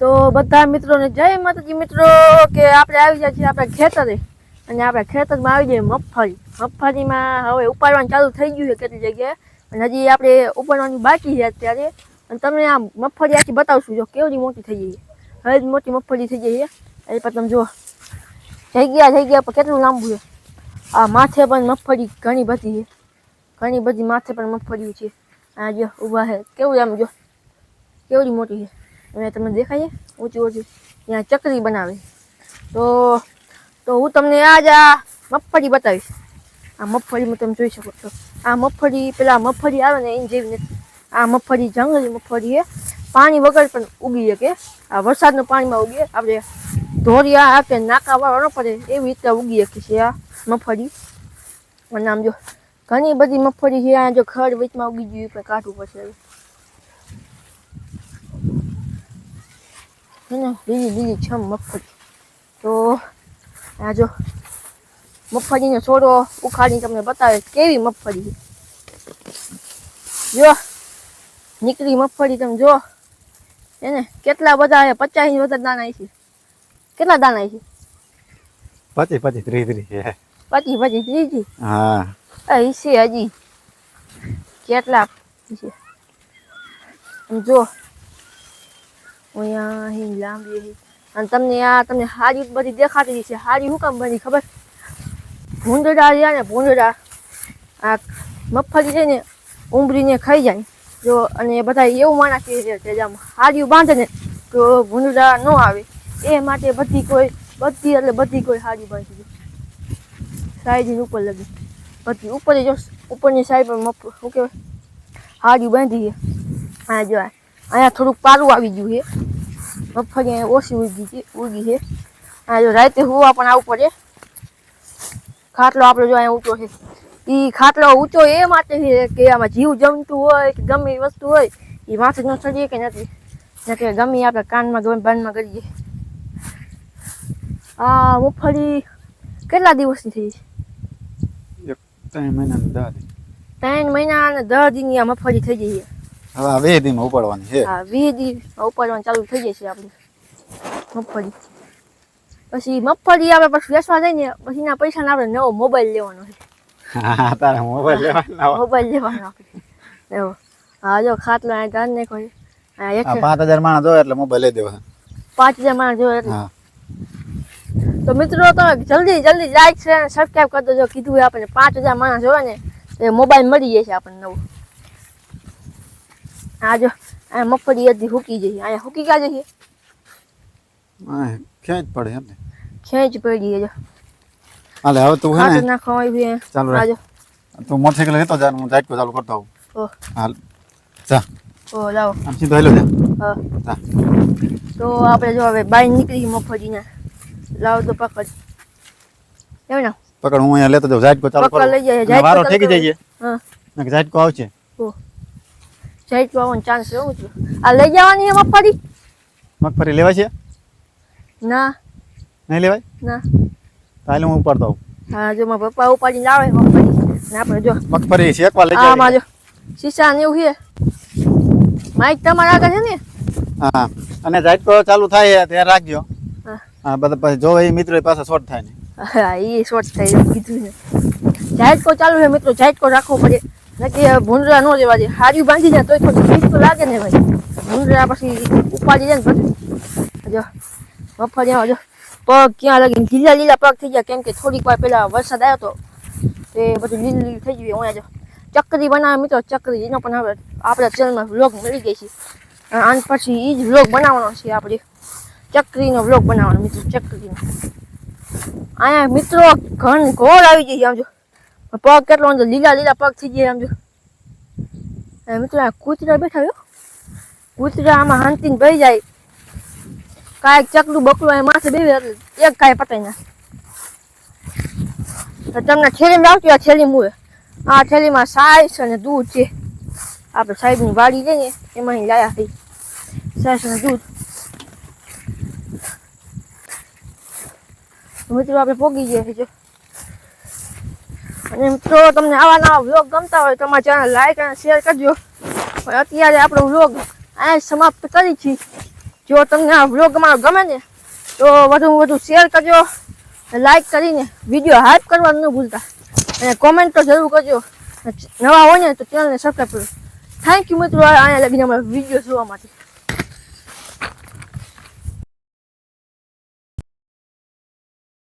તો બધા મિત્રોને જય માતાજી મિત્રો કે આપણે આવી જાય છીએ આપણે ખેતરે અને આપણે ખેતરમાં આવી જાય મગફળીમાં હવે ઉપાડવાનું ચાલુ થઈ ગયું છે કેટલી જગ્યાએ અને હજી આપણે ઉપાડવાનું બાકી છે અત્યારે અને તમને આ મગફળી આખી બતાવશું જો કેવડી મોટી થઈ ગઈ છે હવે જ મોટી મગફળી થઈ ગઈ છે એ પણ તમે જુઓ થઈ ગયા પણ કેટલું લાંબુ છે આ માથે પણ મગફળી ઘણી બધી માથે પણ મગફળી છે આ જો ઊભા છે કેવું આમ જો કેવડી મોટી છે અને તમને દેખાય ઊંચી ત્યાં ચકરી બનાવે તો હું તમને આજ આ મગફળી બતાવીશ આ મગફળીમાં તમે જોઈ શકો છો આ મગફળી પેલા મગફળી આવે ને એની જેવી નથી આ મગફળી જંગલી મગફળી છે પાણી વગર પણ ઉગી શકે આ વરસાદનું પાણીમાં ઉગે આપણે ધોરિયા કે નાકા વાળો ન પડે એવી રીતે ઉગી શકે છે આ મગફળી અને આમ જો ઘણી બધી મગફળી છે આ જો ખડ વચમાં ઉગી ગયું પણ કાઢવું પડશે લીલી છમ મગફળી તો આ જો મગફળીનો છોડો ઉખાડી તમને બતાવે કેવી મગફળી છે જો નીકળી મગફળી તમે જો એને કેટલા બધા 50 ની વધારે દાણા છે કેટલા દાણા છે 25 30 છે 25 30 હા એ છે હજી કેટલા છે જો અહીંયા લાંબી અને તમને હારી બધી દેખાતી છે હારી શું કામ બની ખબર ભૂંડડા રહ્યા ને ભૂંડડા આ મગફળી છે ને ઉંબરીને ખાઈ જાય જો અને બધા એવું માણસ કે આમ હારીયું બાંધે ને તો ભૂંડડા ન આવે એ માટે બધી કોઈ હારી બાંધી સાઈડ ઉપર લગી બધી ઉપર જો ઉપરની સાઈડ પર શું કહેવાય હારી બાંધી છે આ જો અહીંયા થોડુંક પારું આવી ગયું છે મગફળી ઓછી ઉગી છે આ જો રાતે હોવા પણ આવવું પડે ખાટલો આપણો જો અહીંયા ઊંચો છે એ ખાટલો ઊંચો એ માટે છે કે આમાં જીવ જમતું હોય કે ગમે એ વસ્તુ હોય એ માથે ન ચડીએ કે નથી કે ગમે આપણે કાનમાં બાનમાં કરીએ આ મગફળી કેટલા દિવસની થઈ છે 3 મહિના અને 10 દિનની આ મગફળી થઈ ગઈ છે હવે 20 દીમાં ઉપાડવાની છે હા 20 દી ઉપાડવાનું ચાલુ થઈ જશે આપણે મગફળી પછી મગફળી આપણે પછી વેચવા જઈને પછી એના પૈસા આપણે નવો મોબાઈલ લેવાનો છે હા તારે મોબાઈલ લેવાનો આપણે એવો હા જો ખાટલો આ ગાન ને કોઈ 5000 માણસ જોવે એટલે મોબાઈલ લઈ દેવો 5000 માણસ જોવે એટલે તો મિત્રો તો જલ્દી લાઈક છે અને સબસ્ક્રાઇબ કરી દેજો કીધું આપણે 5000 માણસ જોવે ને તો મોબાઈલ મળી જશે આપણને નવો આ જો આ મગફળી હજી હુકી જઈ અહીંયા હુકી ગયા જઈએ ખેંચ પડે એમ ને ખેંચ પડી જો હાલે હવે તું હે ને નાખવા આવી ચાલો આજો તું મોટરસાઇકલ લેતો જા હું ઝાટકો ચાલુ કરતો આવું ઓ હાલ જા ઓ લાવો આમ સીધો હેલો જા હા જા તો આપણે જો હવે બાઈ નીકળી મગફળીને લાવ તો પકડ એમ ના પકડ હું અહીંયા લેતો જાઉં ઝાટકો ચાલુ પકડ લઈ જાય વારો ઠેકી જઈએ હા ને ઝાટકો આવશે ઓ ઝાટકો આવવાનો ચાન્સ છે હું આ લઈ જવાની છે મગફળી લેવાય છે ના નહીં લેવાય ના તાલે હું ઉપાડતો આવું હા જો મારા પપ્પા ઉપાડીને લાવે મગફળી ને આપણે જો મગફળી શેકવા લઈ આમાં જો શીશા ને એવું છે માઈક તમારા આગળ છે ને હા અને ઝાટકો ચાલુ થાય ત્યારે રાખજો હા હા બધા પછી જો એ મિત્રો પાસે શોર્ટ થાય ને હા એ શોર્ટ થાય કીધું ને ઝાટકો ચાલુ છે મિત્રો ઝાટકો રાખવો પડે નક્કી ભૂંડરા ન લેવા દે હારી બાંધી જાય તોય થોડી બીક તો લાગે ને ભાઈ ભૂંડરા પછી ઉપાડી જાય ને બધું જો મગફળીમાં જો પગ ક્યાં લાગી લીલા પગ થઈ ગયા કેમ કે થોડીક વાર પહેલા વરસાદ આવ્યો હતો તે બધું લીલું થઈ ગયું અહીંયા જો ચકરી બનાવે મિત્રો ચકરી એનો પણ હવે આપણા ચેનલમાં વ્લોગ મળી ગઈ છે આન પછી એ જ વ્લોગ બનાવવાનો છે આપણે ચકરીનો વ્લોગ બનાવવાનો મિત્રો ચકરીનો અહીંયા મિત્રો ઘોર આવી જાય આમ જો પગ કેટલો અંદર લીલા પગ થઈ ગયા આમ જો મિત્રો આ કૂતરા બેઠા હોય કૂતરા આમાં હાંતીને ભરી જાય કાંઈક ચકલું બકલું અહીં માથે બેવે એટલે એક કાંઈ પતાય ના તો તમને થેલી લાવતી આ થેલી મુએ આ થેલીમાં સાઈસ અને દૂધ છે આપણે સાહેબની વાડી છે ને એમાં અહીં લાયા હતી સાઈસ અને દૂધ મિત્રો આપણે પોગી ગયા છે જો અને મિત્રો તમને આવા નવા વ્લોગ ગમતા હોય તો અમારી ચેનલ લાઈક અને શેર કરજો પણ અત્યારે આપણો વ્લોગ આ સમાપ્ત કરી છે જો તમને આ વ્લોગ અમારો ગમે ને તો વધુમાં વધુ શેર કરજો, લાઈક કરીને વિડીયો હાઈપ કરવાનું ન ભૂલતા, અને કોમેન્ટ તો જરૂર કરજો. નવા હોય ને તો ચેનલને સબસ્ક્રાઈબ કરો. થેન્ક યુ મિત્રો, અહીંયા લગીને અમારો વિડીયો જોવા માટે.